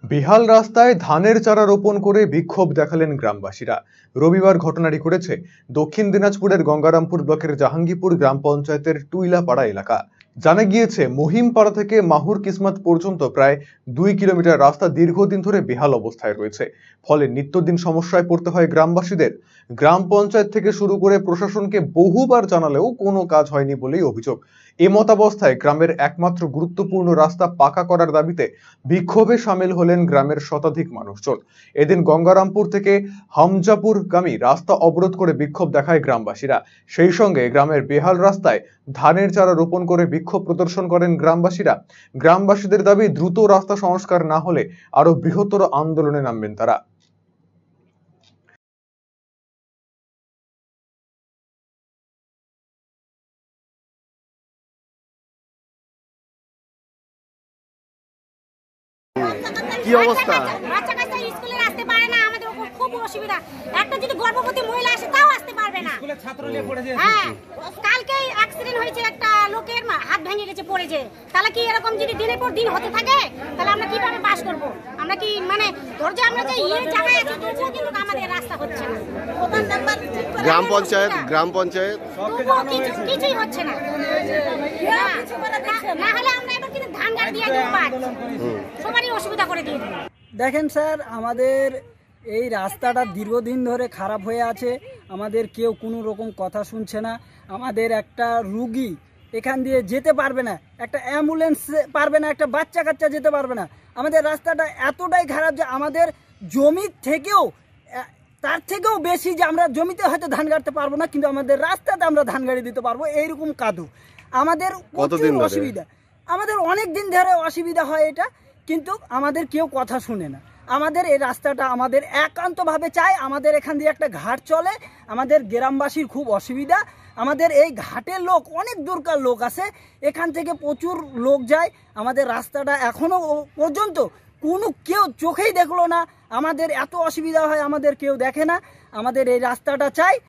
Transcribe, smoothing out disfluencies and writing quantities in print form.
বেহাল রাস্তায় ধানের চারা রোপণ করে বিক্ষোভ দেখালেন গ্রামবাসীরা। রবিবার ঘটনাটি ঘটেছে দক্ষিণ দিনাজপুরের গঙ্গারামপুর ব্লকের জাহাঙ্গীরপুর গ্রাম পঞ্চায়েতের টুইলাপাড়া এলাকা। জানা গিয়েছে মহিমপাড়া থেকে মাহুর কিসমত পর্যন্ত প্রায় 2 কিলোমিটার রাস্তা দীর্ঘদিন ধরে বেহাল অবস্থায় রয়েছে। ফলে নিত্যদিন সমস্যায় পড়তে হয় গ্রামবাসীদের। গ্রাম পঞ্চায়েত থেকে শুরু করে প্রশাসনকে বহুবার জানালেও কোনো কাজ হয়নি বলেই অভিযোগ। এমতাবস্থায় গ্রামের একমাত্র গুরুত্বপূর্ণ রাস্তা পাকা করার দাবিতে বিক্ষোভে সামিল হলেন গ্রামের শতাধিক মানুষজন। এদিন গঙ্গারামপুর থেকে হামজাপুরগামী রাস্তা অবরোধ করে বিক্ষোভ দেখায় গ্রামবাসীরা। সেই সঙ্গে গ্রামের বেহাল রাস্তায় ধানের চারা রোপণ করে বিক্ষোভ প্রদর্শন করেন গ্রামবাসীরা। গ্রামবাসীদের দাবি, দ্রুত রাস্তা সংস্কার না হলে আরো বৃহত্তর আন্দোলনে নামবেন তারা। কি অবস্থা? বাচ্চা কাচ্চা স্কুলে আসতে পারে না, আমাদের খুব অসুবিধা। একটা যদি গর্ভবতী মহিলা আসে তাও আসতে পারবে না। স্কুলে ছাত্র নিয়ে পড়েছে। হ্যাঁ, কালকেই অ্যাক্সিডেন্ট হয়েছে, একটা লোকের হাত ভেঙে গেছে পড়েছে। তাহলে কি এরকম যদি দিনের পর দিন হতে থাকে তাহলে আমরা কিভাবে পাস করব? আমরা কি মানে ধৈর্য, আমরা যে জায়গায় আছি তবুও কিন্তু আমাদের রাস্তা হচ্ছে না। গ্রাম পঞ্চায়েত কিছুই হচ্ছে না। না হলে আমরা এবার কিন্তু ধান গাছ দিয়ে দেবো, সবারই অসুবিধা করে দিয়ে দেবো। দেখেন স্যার, আমাদের এই রাস্তাটা দীর্ঘদিন ধরে খারাপ হয়ে আছে। আমাদের কেউ কোনো রকম কথা শুনছে না। আমাদের একটা রুগী এখান দিয়ে যেতে পারবে না, একটা অ্যাম্বুলেন্স পারবে না, একটা বাচ্চা কাচ্চা যেতে পারবে না। আমাদের রাস্তাটা এতটাই খারাপ যে আমাদের জমি থেকেও তার থেকেও বেশি, যে আমরা জমিতে হয়তো ধান কাটতে পারবো না, কিন্তু আমাদের রাস্তাতে আমরা ধান গাড়ি দিতে পারবো, এইরকম কাদু। আমাদের প্রচুর অসুবিধা, আমাদের অনেক দিন ধরে অসুবিধা হয় এটা, কিন্তু আমাদের কেউ কথা শুনে না। আমাদের এই রাস্তাটা আমাদের একান্তভাবে চাই। আমাদের এখান দিয়ে একটা ঘাট চলে, আমাদের গ্রামবাসীর খুব অসুবিধা। আমাদের এই ঘাটের লোক অনেক দূরকার লোক আছে, এখান থেকে প্রচুর লোক যায়। আমাদের রাস্তাটা এখনো পর্যন্ত কেউ চোখেই দেখলো না। আমাদের এত অসুবিধা হয়, আমাদের কেউ দেখে না। আমাদের এই রাস্তাটা চাই।